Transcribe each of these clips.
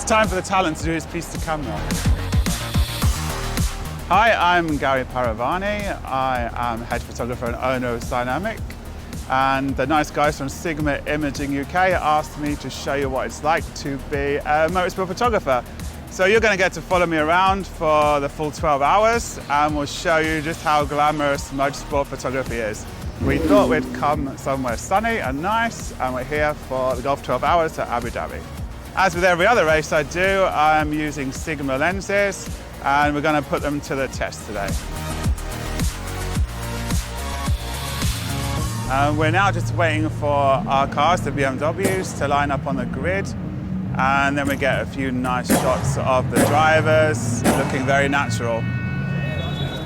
it's time for the talent to do his piece to camera. Hi, I'm Gary Parravani. I am head photographer and owner of Dynamic. And the nice guys from Sigma Imaging UK asked me to show you what it's like to be a motorsport photographer. So you're going to get to follow me around for the full 12 hours and we'll show you just how glamorous motorsport photography is. We thought we'd come somewhere sunny and nice, and we're here for the Golf 12 Hours at Abu Dhabi. As with every other race I do, I'm using Sigma lenses and we're going to put them to the test today. We're now just waiting for our cars, the BMWs, to line up on the grid, and then we get a few nice shots of the drivers looking very natural.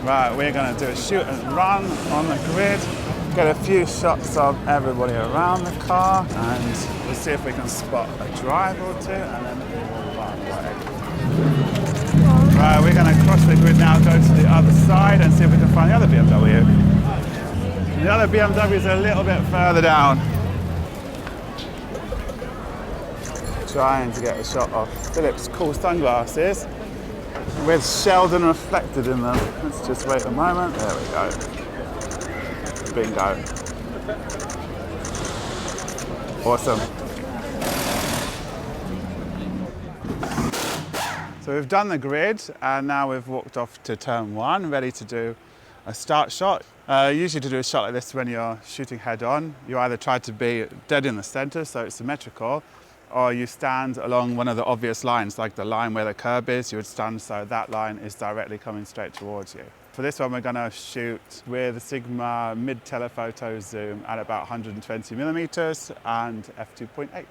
Right, we're going to do a shoot and run on the grid, get a few shots of everybody around the car, and we'll see if we can spot a drive or two, and then we will run away. Right, we're going to cross the grid now, go to the other side, and see if we can find the other BMW. The other BMW is a little bit further down. Trying to get a shot of Philip's cool sunglasses with Sheldon reflected in them. Let's just wait a moment. There we go. Bingo. Awesome. So we've done the grid and now we've walked off to turn one, ready to do a start shot. Usually to do a shot like this when you're shooting head on, you either try to be dead in the center so it's symmetrical, or you stand along one of the obvious lines, like the line where the curb is. You would stand so that line is directly coming straight towards you. For this one, we're going to shoot with a Sigma mid-telephoto zoom at about 120 millimeters and f2.8.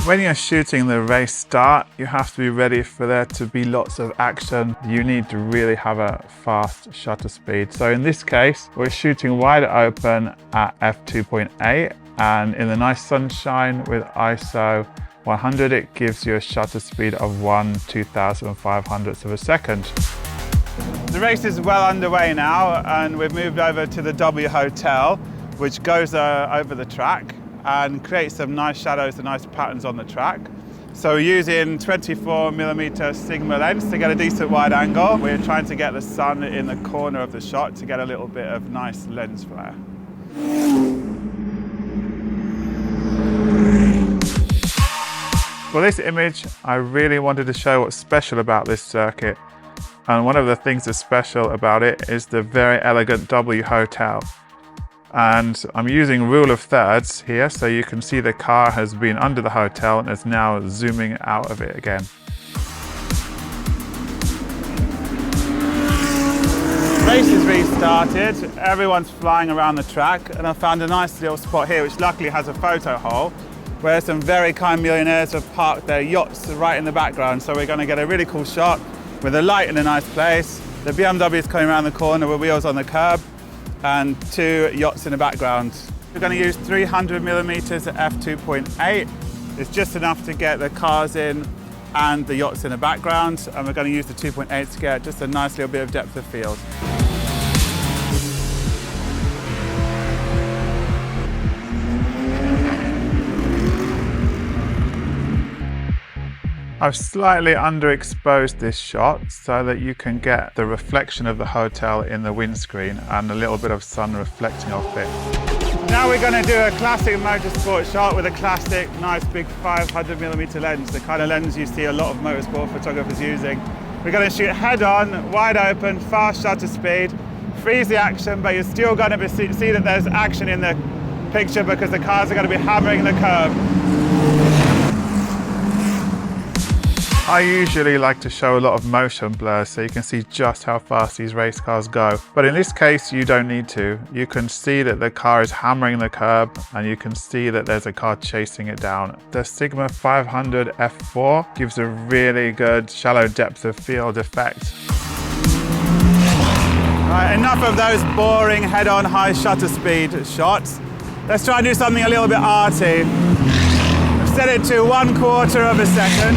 When you're shooting the race start, you have to be ready for there to be lots of action. You need to really have a fast shutter speed. So in this case, we're shooting wide open at f2.8, and in the nice sunshine with ISO 100, it gives you a shutter speed of 1/2500th of a second. The race is well underway now, and we've moved over to the W Hotel, which goes over the track and create some nice shadows and nice patterns on the track. So using 24mm Sigma lens to get a decent wide angle, we're trying to get the sun in the corner of the shot to get a little bit of nice lens flare. For this image, I really wanted to show what's special about this circuit. And one of the things that's special about it is the very elegant W Hotel. And I'm using rule of thirds here, so you can see the car has been under the hotel and is now zooming out of it again. Race is restarted, everyone's flying around the track, and I found a nice little spot here which luckily has a photo hole where some very kind millionaires have parked their yachts right in the background. So we're going to get a really cool shot with a light in a nice place. The BMW is coming around the corner with wheels on the curb, and two yachts in the background. We're going to use 300mm at f2.8. It's just enough to get the cars in and the yachts in the background, and we're going to use the 2.8 to get just a nice little bit of depth of field. I've slightly underexposed this shot so that you can get the reflection of the hotel in the windscreen and a little bit of sun reflecting off it. Now we're going to do a classic motorsport shot with a classic, nice big 500mm lens, the kind of lens you see a lot of motorsport photographers using. We're going to shoot head on, wide open, fast shutter speed, freeze the action, but you're still going to see that there's action in the picture because the cars are going to be hammering the curb. I usually like to show a lot of motion blur so you can see just how fast these race cars go. But in this case, you don't need to. You can see that the car is hammering the curb and you can see that there's a car chasing it down. The Sigma 500 f4 gives a really good shallow depth of field effect. Right, enough of those boring head-on high shutter speed shots. Let's try and do something a little bit arty. I've set it to 1/4 of a second.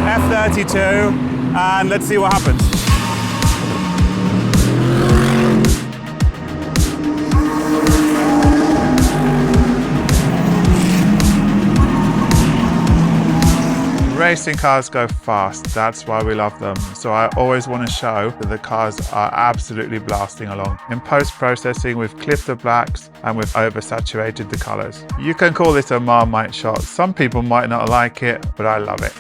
F32, and let's see what happens. Racing cars go fast, that's why we love them. So I always want to show that the cars are absolutely blasting along. In post-processing, we've clipped the blacks and we've oversaturated the colors. You can call this a Marmite shot. Some people might not like it, but I love it.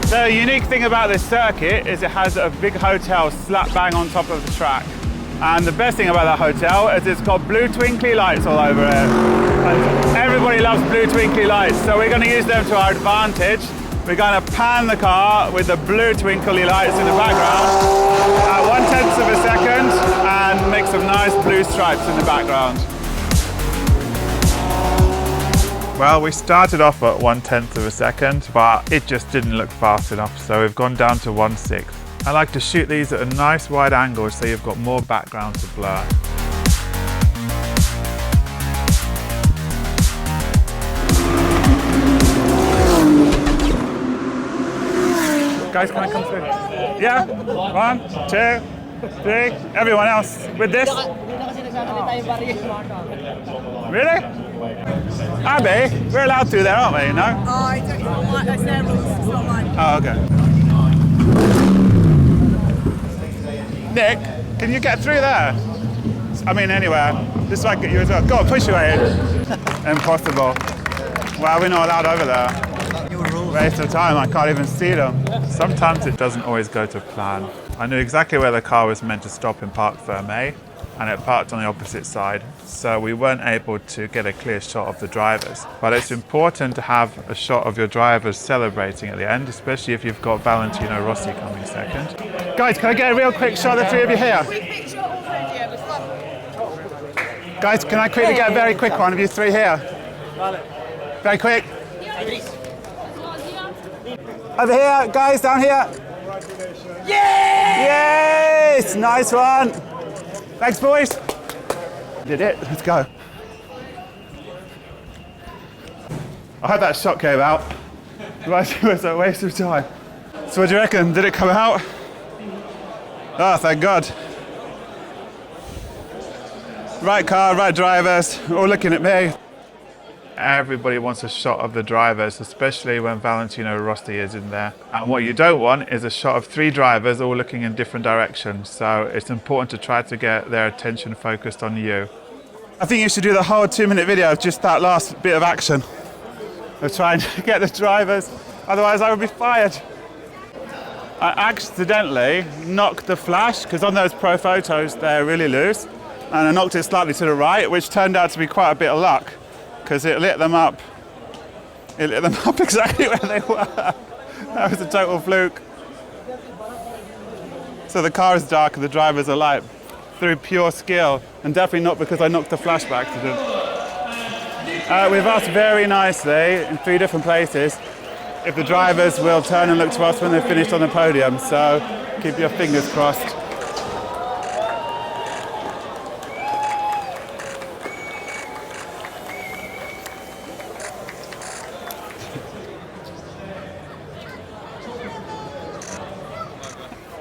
The unique thing about this circuit is it has a big hotel slap bang on top of the track. And the best thing about that hotel is it's got blue twinkly lights all over it. And everybody loves blue twinkly lights, so we're going to use them to our advantage. We're going to pan the car with the blue twinkly lights in the background at 1/10 of a second and make some nice blue stripes in the background. Well, we started off at 1/10 of a second, but it just didn't look fast enough, so we've gone down to 1/6. I like to shoot these at a nice wide angle so you've got more background to blur. Guys, can I come through? Yeah? 1, 2, 3. Everyone else with this? Really? Abby, we're allowed to there, aren't we, you know? Oh, it's not like that's their rules, it's not mine. Oh, okay. Nick, can you get through there? I mean, anywhere. This might get you as well. Go on, push your way in. Impossible. Well, we're not allowed over there. Waste of time, I can't even see them. Sometimes it doesn't always go to plan. I knew exactly where the car was meant to stop in Parc Fermé, and it parked on the opposite side, so we weren't able to get a clear shot of the drivers. But it's important to have a shot of your drivers celebrating at the end, especially if you've got Valentino Rossi coming second. Guys, can I get a real quick shot of the three of you here? Guys, can I quickly get a very quick one of you three here? Very quick. Over here, guys, down here. Yes! Nice one. Thanks, boys. Did it. Let's go. I hope that shot came out. Otherwise it was a waste of time. So what do you reckon? Did it come out? Oh, thank God. Right car, right drivers, all looking at me. Everybody wants a shot of the drivers, especially when Valentino Rossi is in there. And what you don't want is a shot of three drivers all looking in different directions. So it's important to try to get their attention focused on you. I think you should do the whole 2-minute video of just that last bit of action. Of trying to get the drivers, otherwise I would be fired. I accidentally knocked the flash, because on those pro photos they're really loose, and I knocked it slightly to the right, which turned out to be quite a bit of luck, because it lit them up exactly where they were. That was a total fluke. So the car is dark and the drivers are light, through pure skill, and definitely not because I knocked the flash by accident. We've asked very nicely in 3 different places if the drivers will turn and look to us when they're finished on the podium, so keep your fingers crossed.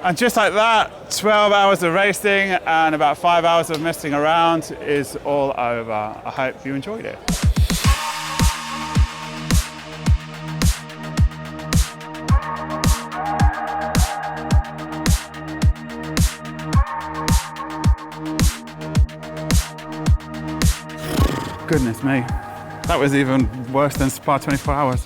And just like that, 12 hours of racing and about 5 hours of messing around is all over. I hope you enjoyed it. Goodness me, that was even worse than Spa 24 hours.